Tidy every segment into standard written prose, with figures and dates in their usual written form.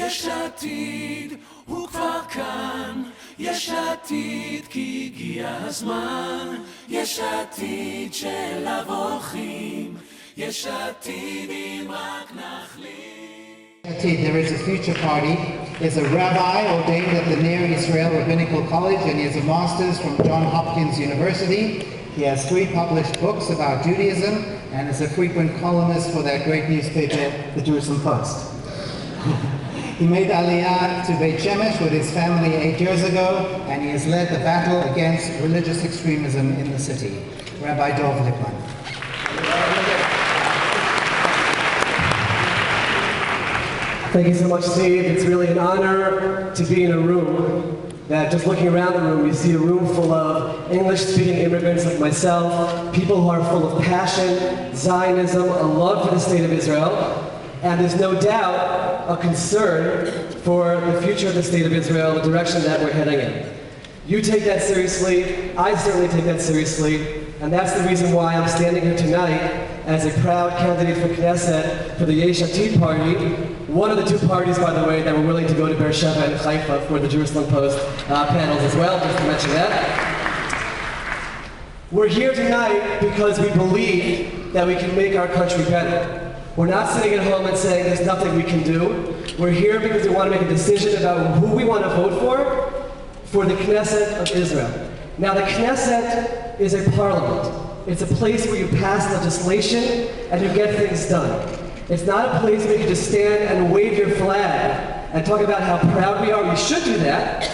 יש עתיד, הוא כבר כאן. יש עתיד כי הגיע הזמן. יש עתיד שאליו הולכים. יש עתיד אם רק נחליט. There is a future party. There's a rabbi ordained at the Near Israel Rabbinical College, and he has a master's from Johns Hopkins University. He has 3 published books about Judaism and is a frequent columnist for that great newspaper, the Jerusalem Post. He made Aliyah to Beit Shemesh with his family 8 years ago, and he has led the battle against religious extremism in the city. Rabbi Dov Lipman. Thank you so much, Steve. It's really an honor to be in a room that, just looking around the room, you see a room full of English-speaking immigrants like myself, people who are full of passion, Zionism, a love for the state of Israel, and there's no doubt a concern for the future of the state of Israel, the direction that we're heading in. You take that seriously, I certainly take that seriously, and that's the reason why I'm standing here tonight as a proud candidate for Knesset for the Yesh Atid party, one of the 2 parties, by the way, that were willing to go to Beersheba and Haifa for the Jerusalem Post panels as well, just to mention that. We're here tonight because we believe that we can make our country better. We're not sitting at home and saying there's nothing we can do. We're here because we want to make a decision about who we want to vote for the Knesset of Israel. Now, the Knesset is a parliament. It's a place where you pass legislation and you get things done. It's not a place where you can just stand and wave your flag and talk about how proud we are. We should do that.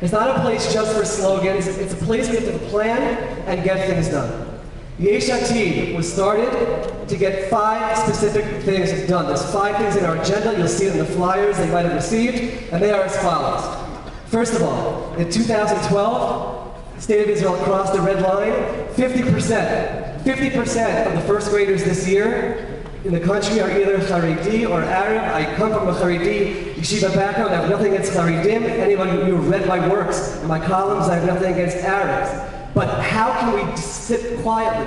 It's not a place just for slogans. It's a place where you have to plan and get things done. Yesh Atid was started to get 5 specific things done. There's 5 things in our agenda. You'll see it in the flyers that you might have received, and they are as follows. First of all, in 2012, the state of Israel crossed the red line. 50% of the first graders this year in the country are either Haredi or Arab. I come from a Haredi yeshiva background. I have nothing against Haredim. Anyone who read my works and my columns, I have nothing against Arabs. But how can we sit quietly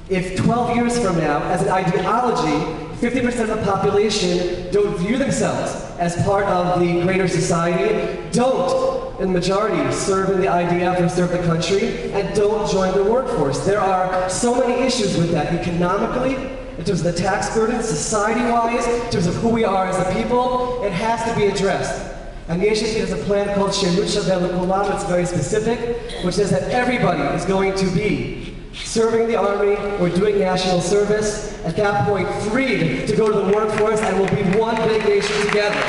if 12 years from now, as an ideology, 50% of the population don't view themselves as part of the greater society, don't, in the majority, serve in the IDF or serve the country, and don't join the workforce? There are so many issues with that, economically, in terms of the tax burden, society-wise, in terms of who we are as a people. It has to be addressed. And Yesh Atid has a plan called Shirut Shaveh L'Kulam. It's very specific, which says that everybody is going to be serving the army or doing national service. At that point, freed to go to the workforce, and we'll be one big nation together.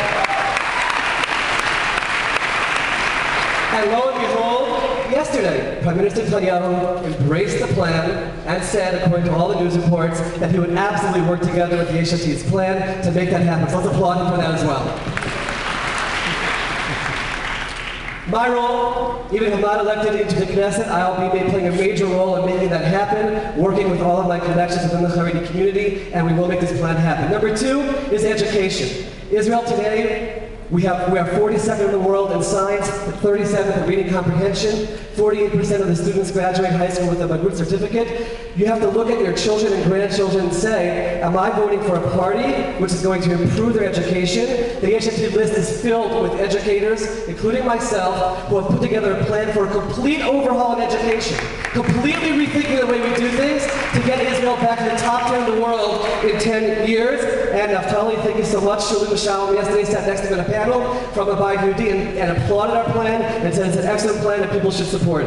And lo and behold, yesterday, Prime Minister Netanyahu embraced the plan and said, according to all the news reports, that he would absolutely work together with Yesh Atid's plan to make that happen. So let's applaud him for that as well. My role, even if I'm not elected into the Knesset, I'll be playing a major role in making that happen, working with all of my connections within the Haredi community, and we will make this plan happen. Number 2 is education. Israel today, we are 42nd in the world in science, 37th in reading comprehension, 48% of the students graduate high school with a Bagrut certificate. You have to look at your children and grandchildren and say, am I voting for a party which is going to improve their education? The Yesh Atid list is filled with educators, including myself, who have put together a plan for a complete overhaul in education, completely rethinking the way we do things to get Israel back to the top 10 of the world in 10 years. And Naftali, thank you so much. Shalom Shalom yesterday sat next to him in a panel from a Abay Yehudi and applauded our plan and said it's an excellent plan that people should support.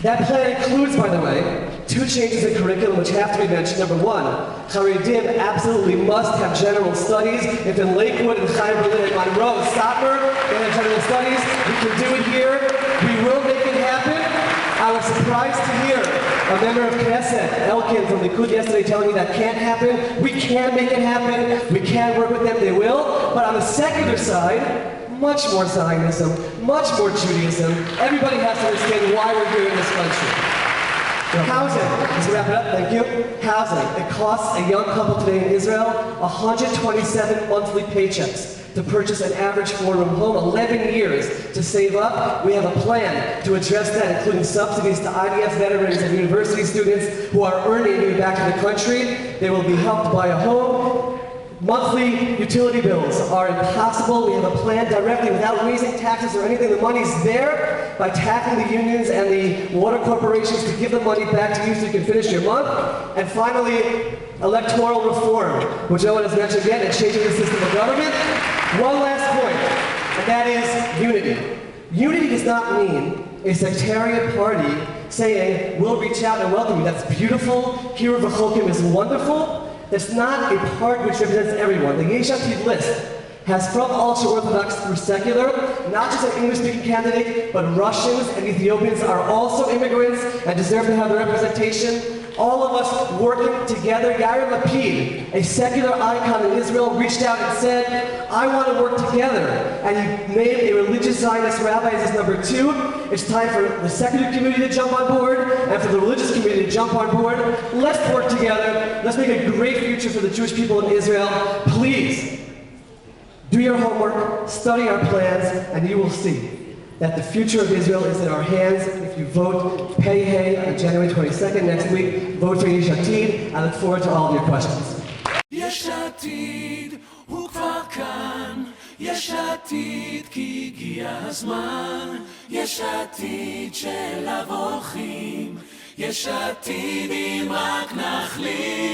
That plan includes, by the way, 2 changes in curriculum which have to be mentioned. Number 1, Haredim absolutely must have general studies. If in Lakewood and Chaim Berlin and Monroe and Stotmer they have general studies, we can do it here. We will make it happen. I was surprised to hear a member of Knesset, Elkin from Likud yesterday, telling me that can't happen. We can make it happen. We can work with them. They will. But on the secular side, much more Zionism, much more Judaism. Everybody has to understand why we're here in this country. Housing. Let's wrap it up. Thank you. Housing. It costs a young couple today in Israel 127 monthly paychecks to purchase an average 4-room home, 11 years to save up. We have a plan to address that, including subsidies to IDF veterans and university students who are earning to get back to the country. They will be helped buy a home. Monthly utility bills are impossible. We have a plan directly without raising taxes or anything. The money's there by taxing the unions and the water corporations to give the money back to you so you can finish your month. And finally, electoral reform, which no one has mentioned yet, and changing the system of government. One last point, and that is unity. Unity does not mean a sectarian party saying, we'll reach out and welcome you. That's beautiful. Hero V'chokim is wonderful. It's not a party which represents everyone. The Yesh Atid list has from ultra-Orthodox through secular, not just an English-speaking candidate, but Russians and Ethiopians are also immigrants and deserve to have their representation. All of us working together. Yair Lapid, a secular icon in Israel, reached out and said, I want to work together. And he named a religious Zionist rabbi as his number 2. It's time for the secular community to jump on board and for the religious community to jump on board. Let's work together. Let's make a great future for the Jewish people in Israel. Please, do your homework, study our plans, and you will see that the future of Israel is in our hands. If you vote Pei Hey on January 22nd next week, vote for Yesh Atid. I look forward to all of your questions. יש עתיד הוא כבר כאן, יש עתיד כי הגיע הזמן, יש עתיד של אברכים, יש עתיד אם רק נחליט.